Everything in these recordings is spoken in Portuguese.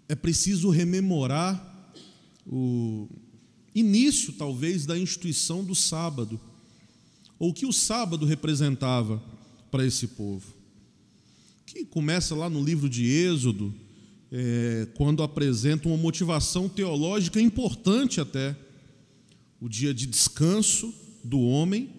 é preciso rememorar o início, talvez, da instituição do sábado, ou o que o sábado representava para esse povo, que começa lá no livro de Êxodo, quando apresenta uma motivação teológica importante até. O dia de descanso do homem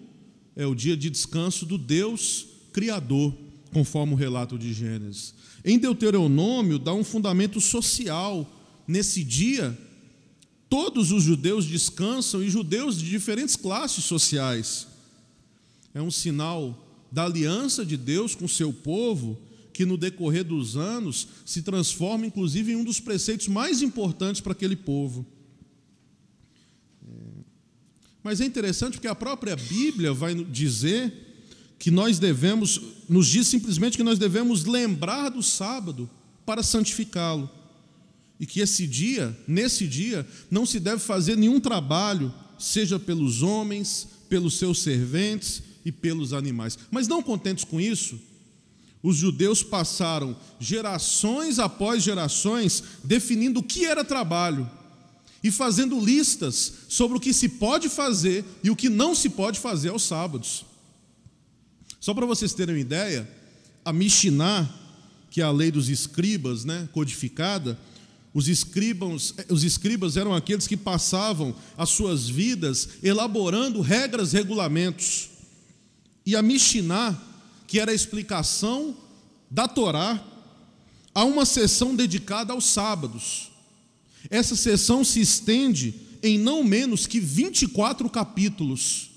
é o dia de descanso do Deus Criador, conforme o relato de Gênesis. Em Deuteronômio, dá um fundamento social. Nesse dia, todos os judeus descansam, e judeus de diferentes classes sociais. É um sinal da aliança de Deus com o seu povo, que no decorrer dos anos se transforma, inclusive, em um dos preceitos mais importantes para aquele povo. Mas é interessante porque a própria Bíblia vai dizer que nos diz simplesmente que nós devemos lembrar do sábado para santificá-lo. E que nesse dia, não se deve fazer nenhum trabalho, seja pelos homens, pelos seus serventes e pelos animais. Mas não contentes com isso, os judeus passaram gerações após gerações definindo o que era trabalho e fazendo listas sobre o que se pode fazer e o que não se pode fazer aos sábados. Só para vocês terem uma ideia, a Mishiná, que é a lei dos escribas, codificada, os escribas eram aqueles que passavam as suas vidas elaborando regras, regulamentos. E a Mishiná, que era a explicação da Torá, há uma seção dedicada aos sábados. Essa seção se estende em não menos que 24 capítulos.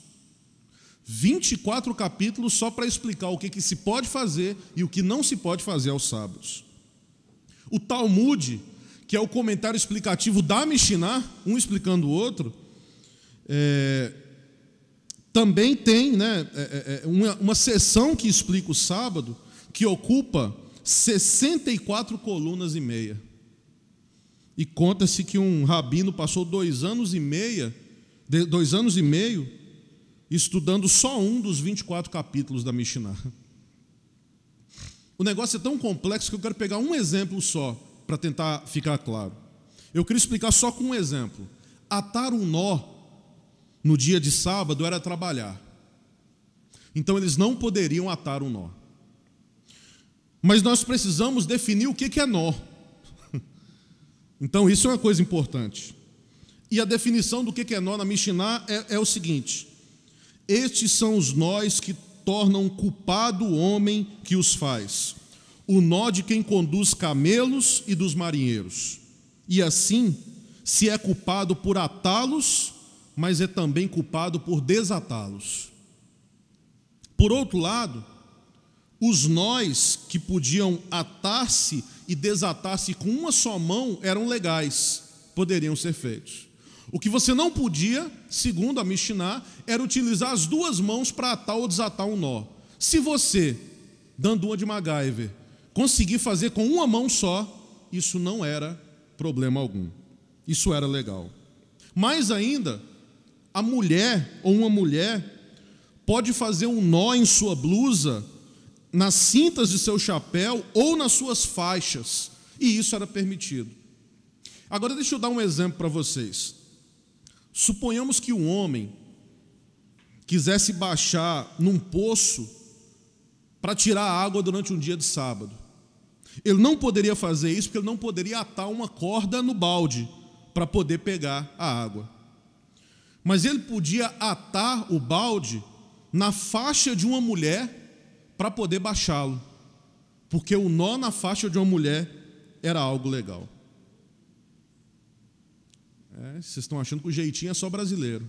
24 capítulos só para explicar o que se pode fazer e o que não se pode fazer aos sábados. O Talmud, que é o comentário explicativo da Mishiná, um explicando o outro, também tem uma seção que explica o sábado, que ocupa 64 colunas e meia. E conta-se que um rabino passou 2 anos e meio estudando só um dos 24 capítulos da Mishiná. O negócio é tão complexo que eu quero pegar um exemplo só, para tentar ficar claro. Eu queria explicar só com um exemplo. Atar um nó no dia de sábado era trabalhar. Então eles não poderiam atar um nó. Mas nós precisamos definir o que é nó. Então isso é uma coisa importante. E a definição do que é nó na Mishiná é o seguinte: estes são os nós que tornam culpado o homem que os faz, o nó de quem conduz camelos e dos marinheiros. E assim, se é culpado por atá-los, mas é também culpado por desatá-los. Por outro lado, os nós que podiam atar-se e desatar-se com uma só mão eram legais, poderiam ser feitos. O que você não podia, segundo a Mishiná, era utilizar as 2 mãos para atar ou desatar um nó. Se você, dando uma de MacGyver, conseguir fazer com uma mão só, isso não era problema algum. Isso era legal. Mais ainda, a mulher ou uma mulher pode fazer um nó em sua blusa, nas cintas de seu chapéu ou nas suas faixas, e isso era permitido. Agora deixa eu dar um exemplo para vocês. Suponhamos que um homem quisesse baixar num poço para tirar água durante um dia de sábado. Ele não poderia fazer isso porque ele não poderia atar uma corda no balde para poder pegar a água. Mas ele podia atar o balde na faixa de uma mulher para poder baixá-lo, porque o nó na faixa de uma mulher era algo legal. Vocês estão achando que o jeitinho é só brasileiro.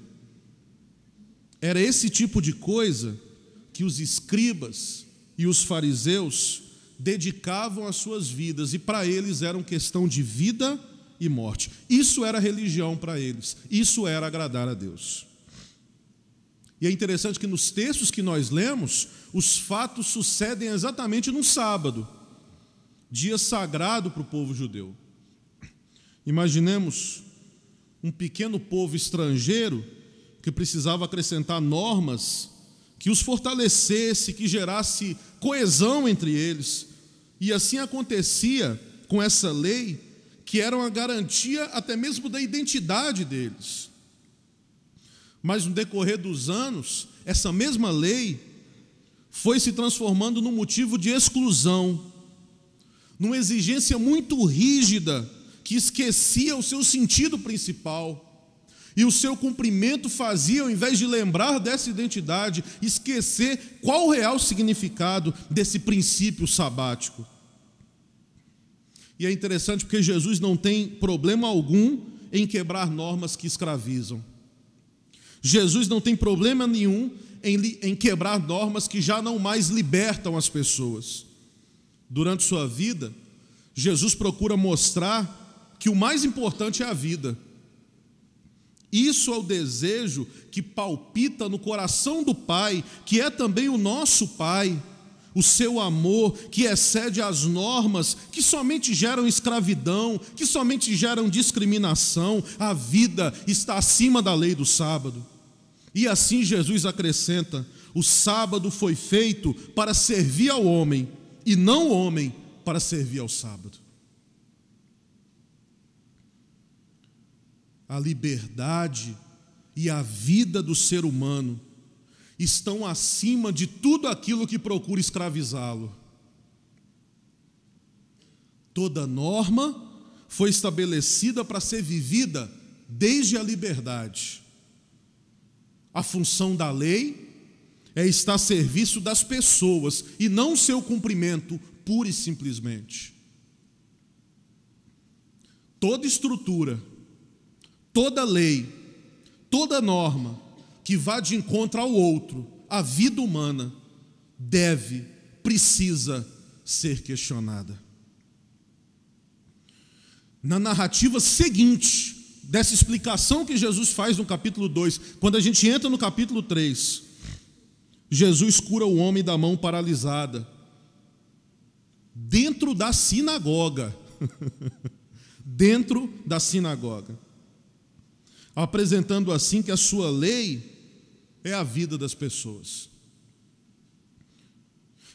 Era esse tipo de coisa que os escribas e os fariseus dedicavam as suas vidas, e para eles era uma questão de vida e morte. Isso era religião para eles, isso era agradar a Deus. E é interessante que nos textos que nós lemos, os fatos sucedem exatamente no sábado, dia sagrado para o povo judeu. Imaginemos um pequeno povo estrangeiro que precisava acrescentar normas que os fortalecesse, que gerasse coesão entre eles. E assim acontecia com essa lei, que eram a garantia até mesmo da identidade deles. Mas no decorrer dos anos, essa mesma lei foi se transformando num motivo de exclusão, numa exigência muito rígida, que esquecia o seu sentido principal. E o seu cumprimento fazia, ao invés de lembrar dessa identidade, esquecer qual o real significado desse princípio sabático. E é interessante porque Jesus não tem problema algum em quebrar normas que escravizam. Jesus não tem problema nenhum em quebrar normas que já não mais libertam as pessoas. Durante sua vida, Jesus procura mostrar que o mais importante é a vida. Isso é o desejo que palpita no coração do Pai, que é também o nosso Pai. O seu amor que excede as normas, que somente geram escravidão, que somente geram discriminação. A vida está acima da lei do sábado. E assim Jesus acrescenta: o sábado foi feito para servir ao homem, e não o homem para servir ao sábado. A liberdade e a vida do ser humano estão acima de tudo aquilo que procura escravizá-lo. Toda norma foi estabelecida para ser vivida desde a liberdade. A função da lei é estar a serviço das pessoas e não seu cumprimento, pura e simplesmente. Toda estrutura, toda lei, toda norma que vá de encontro ao outro, a vida humana, precisa ser questionada. Na narrativa seguinte dessa explicação que Jesus faz no capítulo 2, quando a gente entra no capítulo 3, Jesus cura o homem da mão paralisada, dentro da sinagoga, dentro da sinagoga, apresentando assim que a sua lei é a vida das pessoas.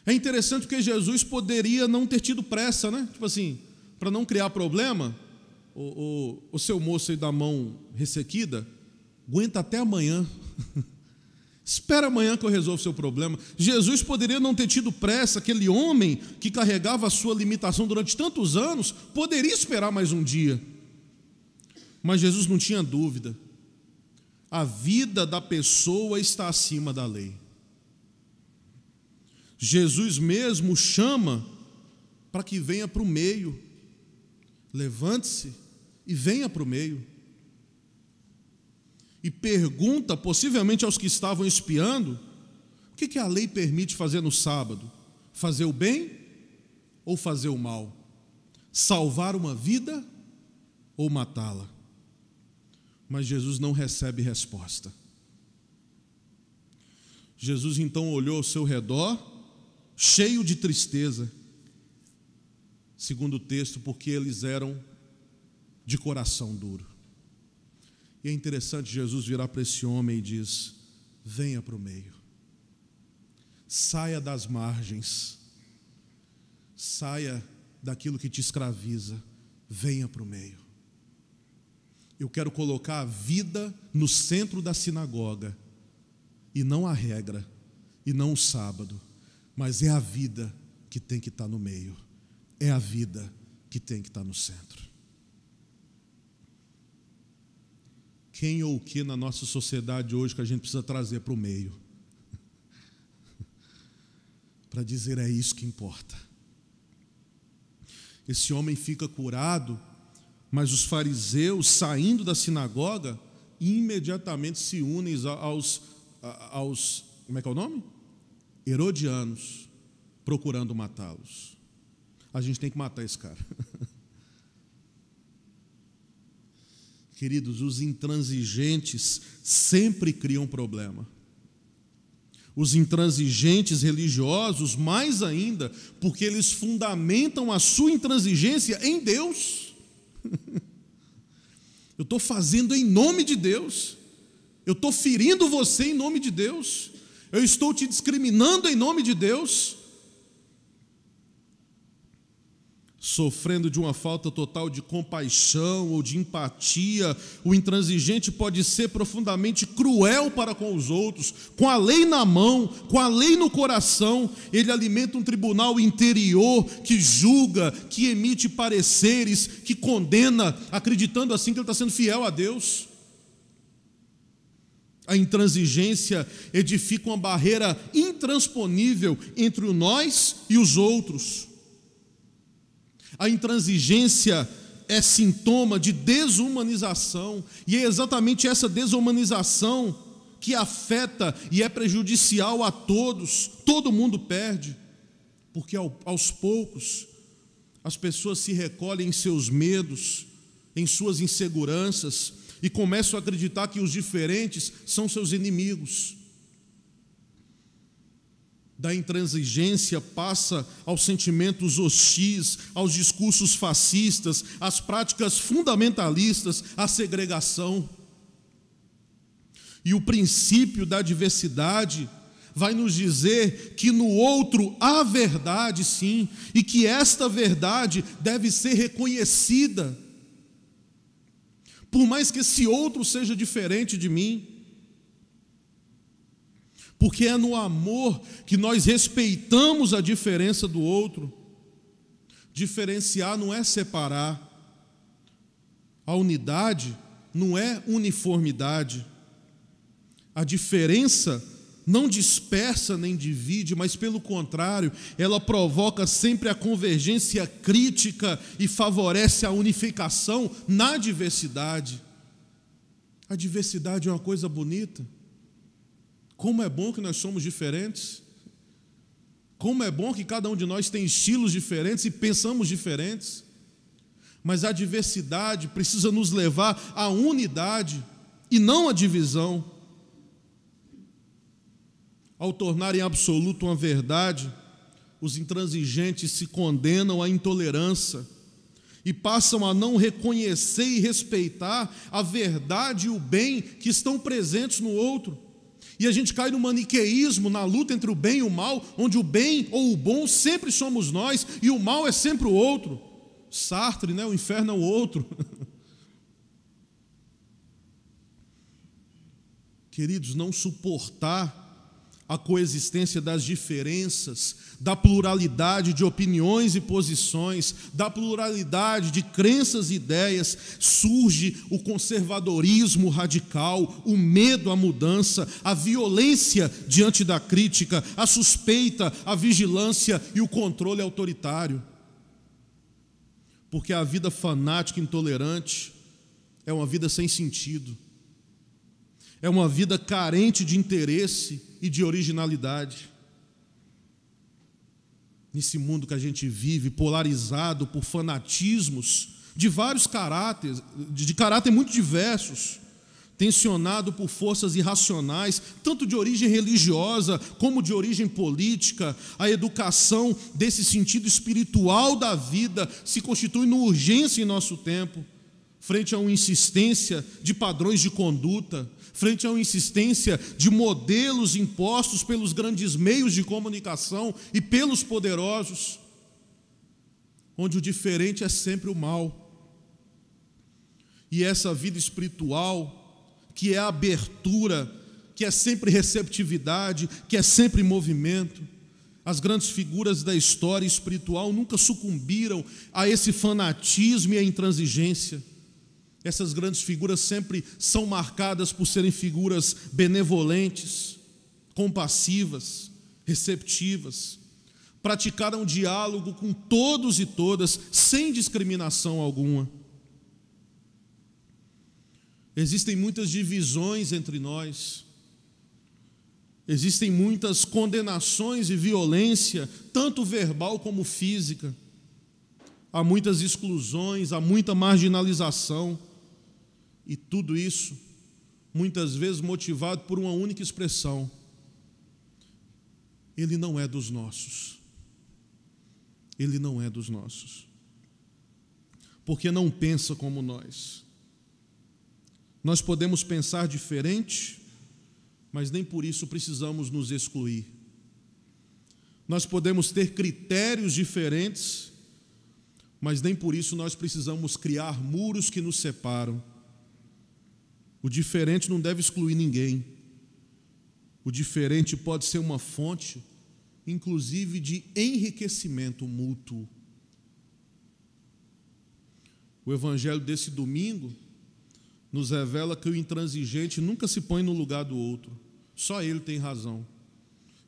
É interessante porque Jesus poderia não ter tido pressa, né? Tipo assim, para não criar problema, o seu moço aí da mão ressequida, aguenta até amanhã. Espera amanhã que eu resolvo o seu problema. Jesus poderia não ter tido pressa, aquele homem que carregava a sua limitação durante tantos anos, poderia esperar mais um dia. Mas Jesus não tinha dúvida. A vida da pessoa está acima da lei. Jesus mesmo chama para que venha para o meio. Levante-se e venha para o meio. E pergunta, possivelmente aos que estavam espiando, o que a lei permite fazer no sábado? Fazer o bem ou fazer o mal? Salvar uma vida ou matá-la? Mas Jesus não recebe resposta. Jesus então olhou ao seu redor, cheio de tristeza, segundo o texto, porque eles eram de coração duro. E é interessante Jesus virar para esse homem e diz: venha para o meio, saia das margens, saia daquilo que te escraviza, venha para o meio. Eu quero colocar a vida no centro da sinagoga, e não a regra, e não o sábado, mas é a vida que tem que estar no meio, é a vida que tem que estar no centro. Quem ou o que na nossa sociedade hoje que a gente precisa trazer para o meio? Para dizer é isso que importa. Esse homem fica curado, mas os fariseus, saindo da sinagoga, imediatamente se unem aos como é que é o nome? Herodianos, procurando matá-los. A gente tem que matar esse cara. Queridos, os intransigentes sempre criam problema. Os intransigentes religiosos, mais ainda, porque eles fundamentam a sua intransigência em Deus. Eu estou fazendo em nome de Deus, eu estou ferindo você em nome de Deus, eu estou te discriminando em nome de Deus. sofrendo de uma falta total de compaixão ou de empatia. O intransigente pode ser profundamente cruel para com os outros, com a lei na mão, com a lei no coração. Ele alimenta um tribunal interior que julga, que emite pareceres, que condena, acreditando assim que ele está sendo fiel a Deus. A intransigência edifica uma barreira intransponível entre o nós e os outros. A intransigência é sintoma de desumanização, e é exatamente essa desumanização que afeta e é prejudicial a todos. Todo mundo perde, porque aos poucos as pessoas se recolhem em seus medos, em suas inseguranças, e começam a acreditar que os diferentes são seus inimigos. Da intransigência passa aos sentimentos hostis, aos discursos fascistas, às práticas fundamentalistas, à segregação. E o princípio da diversidade vai nos dizer que no outro há verdade, sim, e que esta verdade deve ser reconhecida. Por mais que esse outro seja diferente de mim, porque é no amor que nós respeitamos a diferença do outro. Diferenciar não é separar. A unidade não é uniformidade. A diferença não dispersa nem divide, mas pelo contrário, ela provoca sempre a convergência crítica e favorece a unificação na diversidade. A diversidade é uma coisa bonita. Como é bom que nós somos diferentes. Como é bom que cada um de nós tem estilos diferentes e pensamos diferentes. Mas a diversidade precisa nos levar à unidade e não à divisão. Ao tornar em absoluto uma verdade, os intransigentes se condenam à intolerância e passam a não reconhecer e respeitar a verdade e o bem que estão presentes no outro. E a gente cai no maniqueísmo, na luta entre o bem e o mal, onde o bem ou o bom sempre somos nós e o mal é sempre o outro. Sartre, né? O inferno é o outro. Queridos, não suportar a coexistência das diferenças, da pluralidade de opiniões e posições, da pluralidade de crenças e ideias, surge o conservadorismo radical, o medo à mudança, a violência diante da crítica, a suspeita, a vigilância e o controle autoritário. Porque a vida fanática e intolerante é uma vida sem sentido. É uma vida carente de interesse e de originalidade. Nesse mundo que a gente vive, polarizado por fanatismos de vários caráteres, de caráter muito diversos, tensionado por forças irracionais, tanto de origem religiosa como de origem política, a educação desse sentido espiritual da vida se constitui numa urgência em nosso tempo, frente a uma insistência de padrões de conduta, frente a uma insistência de modelos impostos pelos grandes meios de comunicação e pelos poderosos, onde o diferente é sempre o mal. E essa vida espiritual, que é a abertura, que é sempre receptividade, que é sempre movimento, as grandes figuras da história espiritual nunca sucumbiram a esse fanatismo e à intransigência. Essas grandes figuras sempre são marcadas por serem figuras benevolentes, compassivas, receptivas. Praticaram diálogo com todos e todas, sem discriminação alguma. Existem muitas divisões entre nós. Existem muitas condenações e violência, tanto verbal como física. Há muitas exclusões, há muita marginalização. E tudo isso, muitas vezes motivado por uma única expressão: ele não é dos nossos. Ele não é dos nossos. Porque não pensa como nós. Nós podemos pensar diferente, mas nem por isso precisamos nos excluir. Nós podemos ter critérios diferentes, mas nem por isso nós precisamos criar muros que nos separam. O diferente não deve excluir ninguém. O diferente pode ser uma fonte, inclusive, de enriquecimento mútuo. O evangelho desse domingo nos revela que o intransigente nunca se põe no lugar do outro. Só ele tem razão.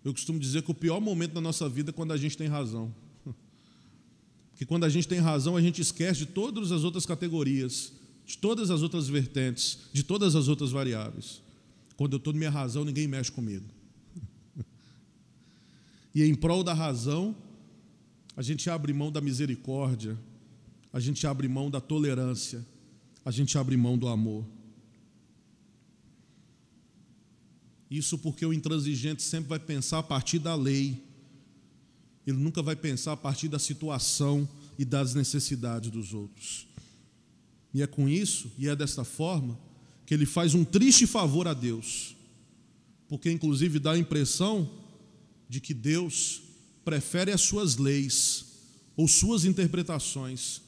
Eu costumo dizer que o pior momento da nossa vida é quando a gente tem razão. Porque quando a gente tem razão, a gente esquece de todas as outras categorias, de todas as outras vertentes, de todas as outras variáveis. Quando eu estou na minha razão, ninguém mexe comigo. E em prol da razão, a gente abre mão da misericórdia, a gente abre mão da tolerância, a gente abre mão do amor. Isso porque o intransigente sempre vai pensar a partir da lei. Ele nunca vai pensar a partir da situação e das necessidades dos outros. E é com isso, e é desta forma, que ele faz um triste favor a Deus. Porque inclusive dá a impressão de que Deus prefere as suas leis ou suas interpretações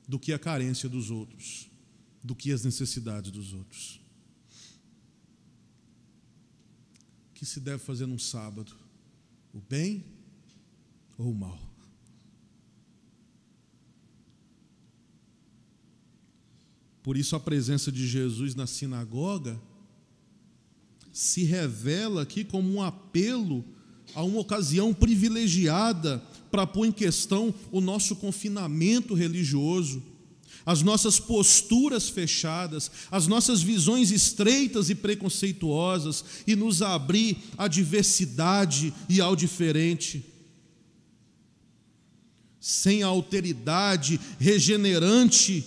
do que a carência dos outros, do que as necessidades dos outros. O que se deve fazer num sábado? O bem ou o mal? Por isso a presença de Jesus na sinagoga se revela aqui como um apelo a uma ocasião privilegiada para pôr em questão o nosso confinamento religioso, as nossas posturas fechadas, as nossas visões estreitas e preconceituosas, e nos abrir à diversidade e ao diferente. Sem a alteridade regenerante,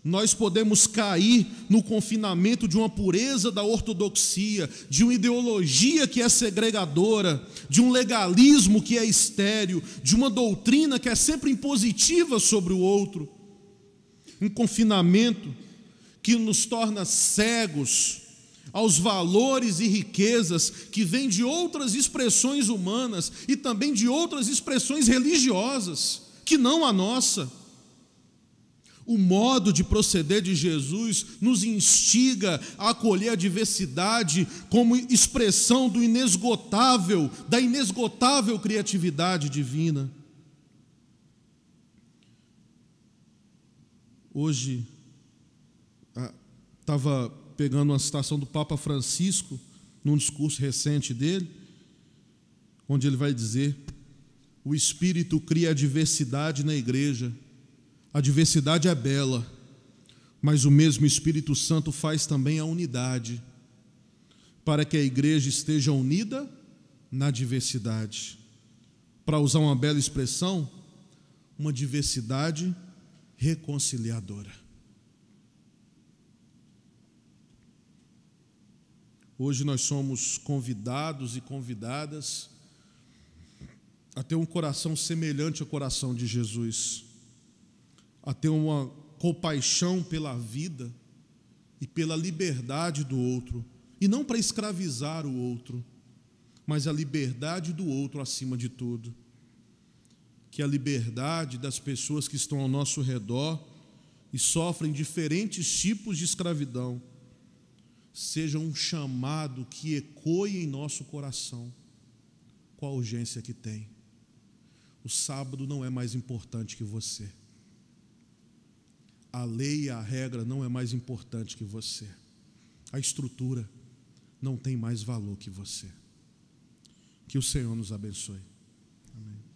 nós podemos cair no confinamento de uma pureza da ortodoxia, de uma ideologia que é segregadora, de um legalismo que é estéril, de uma doutrina que é sempre impositiva sobre o outro. Um confinamento que nos torna cegos aos valores e riquezas que vêm de outras expressões humanas e também de outras expressões religiosas, que não a nossa. O modo de proceder de Jesus nos instiga a acolher a diversidade como expressão do inesgotável, da inesgotável criatividade divina. Hoje, estava pegando uma citação do Papa Francisco, num discurso recente dele, onde ele vai dizer: o Espírito cria a diversidade na igreja. A diversidade é bela, mas o mesmo Espírito Santo faz também a unidade, para que a igreja esteja unida na diversidade. Para usar uma bela expressão, uma diversidade reconciliadora. Hoje nós somos convidados e convidadas a ter um coração semelhante ao coração de Jesus, a ter uma compaixão pela vida e pela liberdade do outro, e não para escravizar o outro, mas a liberdade do outro acima de tudo. Que a liberdade das pessoas que estão ao nosso redor e sofrem diferentes tipos de escravidão seja um chamado que ecoe em nosso coração com a urgência que tem. O sábado não é mais importante que você. A lei e a regra não é mais importante que você. A estrutura não tem mais valor que você. Que o Senhor nos abençoe. Amém.